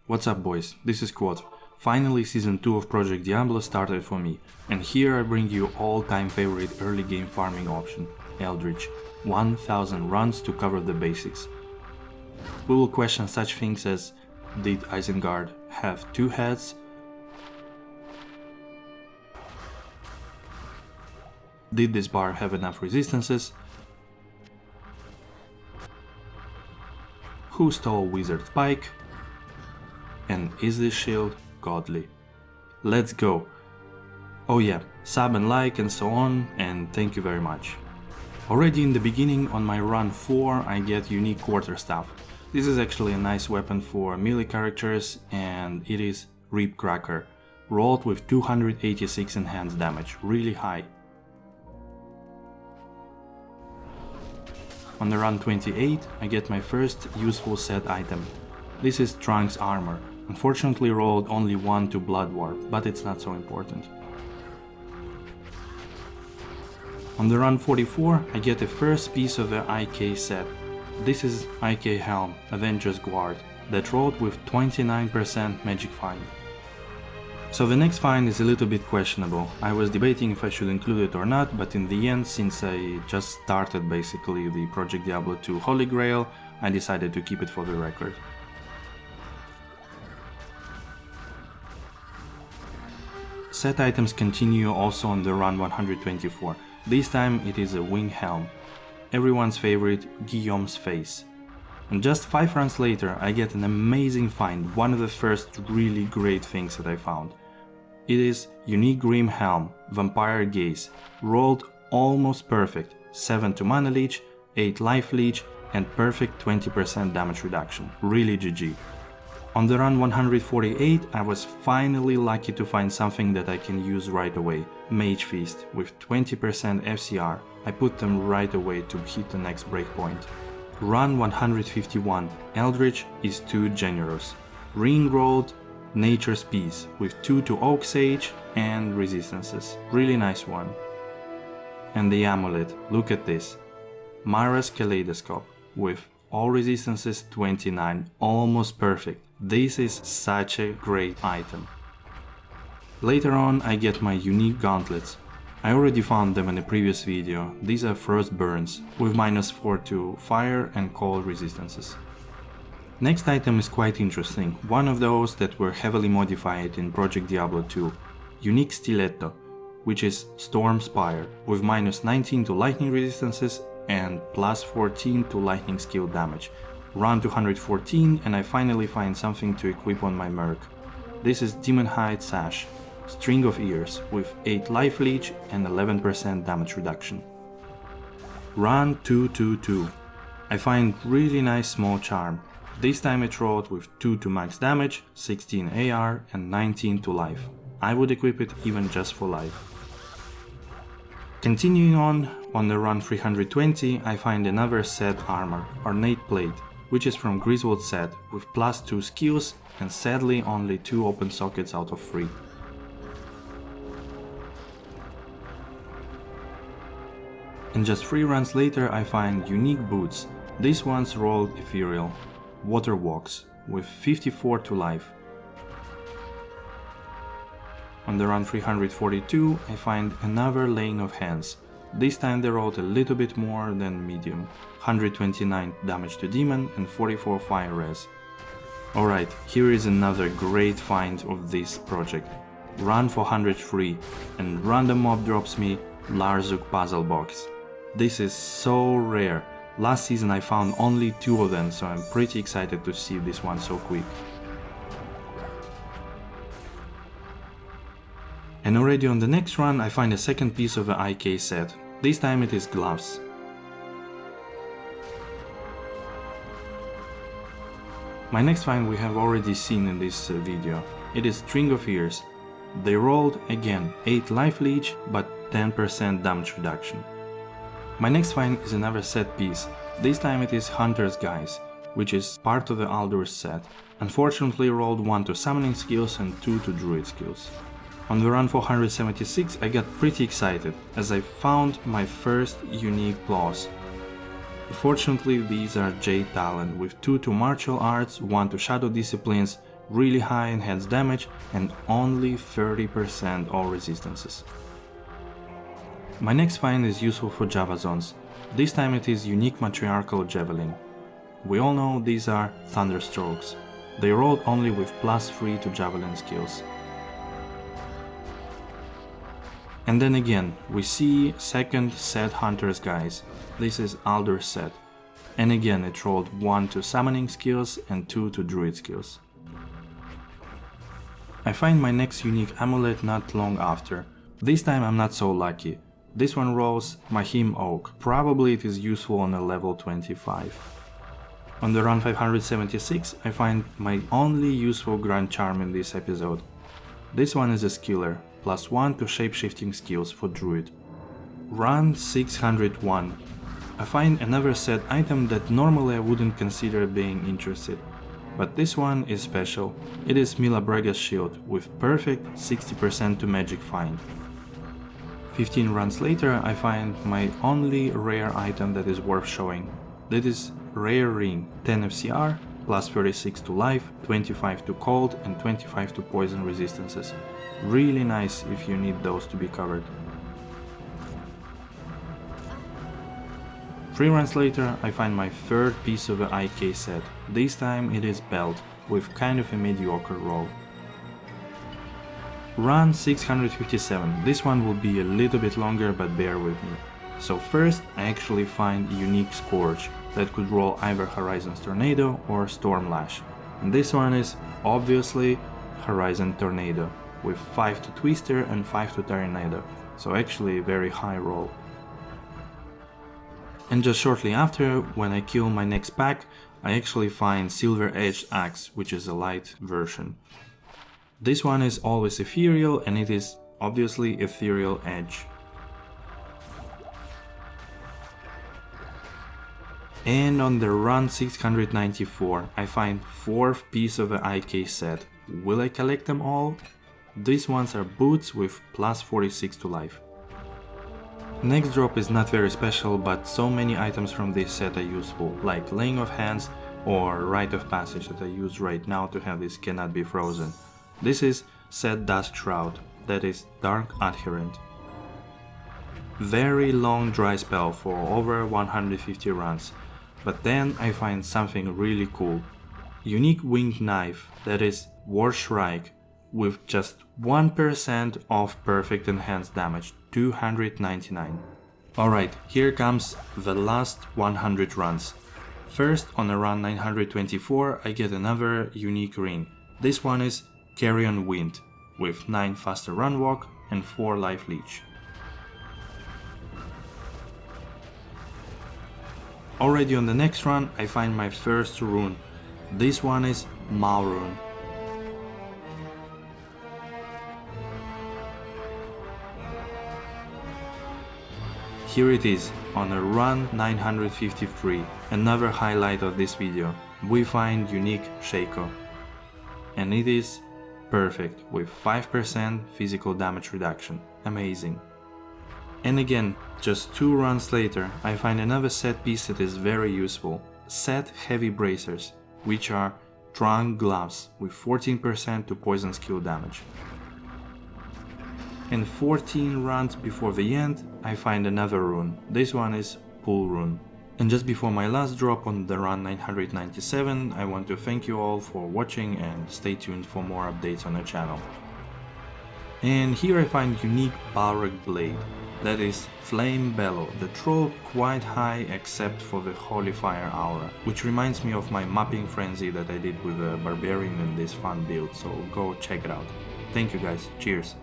What's up boys, this is Kvothe. Finally season 2 of Project Diablo started for me, and here I bring you all-time favorite early game farming option, Eldritch. 1000 runs to cover the basics. We will question such things as, did Isenhart have 2 heads? Did this bar have enough resistances? Who stole Wizard Spike? And is this shield godly? Let's go! Oh yeah, sub and like and so on, and thank you very much. Already in the beginning on my run 4 I get unique quarterstaff. This is actually a nice weapon for melee characters and it is Rip Cracker, rolled with 286 enhanced damage, really high. On the run 28 I get my first useful set item. This is Trunk's armor. Unfortunately rolled only 1 to Blood Warp, but it's not so important. On the run 44 I get the first piece of the IK set. This is IK Helm, Avenger's Guard, that rolled with 29% magic find. So the next find is a little bit questionable. I was debating if I should include it or not, but in the end, since I just started basically the Project Diablo 2 Holy Grail, I decided to keep it for the record. Set items continue also on the run 124. This time it is a wing helm. Everyone's favorite, Guillaume's face. And just 5 runs later I get an amazing find, one of the first really great things that I found. It is unique Grim Helm, Vampire Gaze, rolled almost perfect, 7 to mana leech, 8 life leech and perfect 20% damage reduction, really GG. On the run 148 I was finally lucky to find something that I can use right away, Mage Feast, with 20% FCR. I put them right away to hit the next breakpoint. Run 151, Eldritch is too generous. Ring rolled, Nature's Peace, with 2 to Oak Sage and resistances, really nice one. And the amulet, look at this, Mara's Kaleidoscope, with all resistances 29, almost perfect. This is such a great item. Later on I get my unique gauntlets. I already found them in a previous video. These are Frost Burns, with -4 to fire and cold resistances. Next item is quite interesting, one of those that were heavily modified in Project Diablo 2. Unique Stiletto, which is Storm Spire, with -19 to lightning resistances and +14 to lightning skill damage. Run 214 and I finally find something to equip on my merc. This is Demon Hide Sash, String of Ears, with 8 life leech and 11% damage reduction. Run 222. I find really nice small charm. This time it rolled with 2 to max damage, 16 AR and 19 to life. I would equip it even just for life. Continuing on the run 320 I find another set armor, Ornate Plate, which is from Griswold's set, with +2 skills and sadly only 2 open sockets out of 3. And just 3 runs later I find unique boots. These ones rolled ethereal, Water Walks, with 54 to life. On the run 342 I find another Lane of Hands. This time they rolled a little bit more than medium, 129 damage to demon and 44 fire res. Alright, here is another great find of this project. Run 403 and random mob drops me Larzuk puzzle box. This is so rare. Last season I found only 2 of them, so I'm pretty excited to see this one so quick. And already on the next run I find a second piece of the IK set. This time it is gloves. My next find we have already seen in this video. It is String of Ears. They rolled again 8 life leech but 10% damage reduction. My next find is another set piece. This time it is Hunter's Guise, which is part of the Aldous set. Unfortunately rolled 1 to summoning skills and 2 to druid skills. On the run 476 I got pretty excited, as I found my first unique claws. Unfortunately these are Jade Talon, with 2 to martial arts, 1 to shadow disciplines really high enhanced damage and only 30% all resistances. My next find is useful for Java zones. This time it is unique matriarchal javelin. We all know these are thunderstrokes. They rolled only with +3 to javelin skills. And then again, we see second set hunters guys. This is Alder's set. And again it rolled 1 to summoning skills and 2 to druid skills. I find my next unique amulet not long after. This time I'm not so lucky. This one rolls Mahim Oak. Probably it is useful on a level 25. On the run 576 I find my only useful Grand Charm in this episode. This one is a skiller, +1 to shapeshifting skills for druid. Run 601. I find another set item that normally I wouldn't consider being interested. But this one is special. It is Milabrega's shield with perfect 60% to magic find. 15 runs later I find my only rare item that is worth showing. That is Rare Ring, 10 FCR, +36 to life, 25 to cold and 25 to poison resistances. Really nice if you need those to be covered. 3 runs later I find my third piece of the IK set. This time it is Belt, with kind of a mediocre roll. Run 657. This one will be a little bit longer, but bear with me. So first I actually find unique Scourge that could roll either Horizon's Tornado or Storm Lash. And this one is obviously Horizon Tornado, with 5 to Twister and 5 to Tornado, so actually a very high roll. And just shortly after, when I kill my next pack, I actually find Silver Edged Axe, which is a light version. This one is always ethereal and it is obviously Ethereal Edge. And on the run 694 I find 4th piece of the IK set. Will I collect them all? These ones are boots with +46 to life. Next drop is not very special, but so many items from this set are useful, like Laying of Hands or Rite of Passage that I use right now to have this cannot be frozen. This is Set Dust Shroud, that is Dark Adherent. Very long dry spell for over 150 runs, but then I find something really cool. Unique Winged Knife, that is War Shrike, with just 1% of perfect enhanced damage, 299. Alright, here comes the last 100 runs. First, on a run 924 I get another unique ring. This one is Carrion Wind, with 9 faster run walk and 4 life leech. Already on the next run I find my first rune. This one is Malrune. Here it is, on a run 953, another highlight of this video. We find unique Shaco. And it is perfect, with 5% physical damage reduction. Amazing. And again, just 2 runs later, I find another set piece that is very useful. Set Heavy Bracers, which are Trunk Gloves with 14% to poison skill damage. And 14 runs before the end, I find another rune. This one is Pool Rune. And just before my last drop on the run 997, I want to thank you all for watching and stay tuned for more updates on the channel. And here I find unique Balrog Blade, that is Flame Bellow, that rolled quite high except for the Holy Fire Aura, which reminds me of my mapping frenzy that I did with a Barbarian in this fun build, so go check it out. Thank you guys, cheers!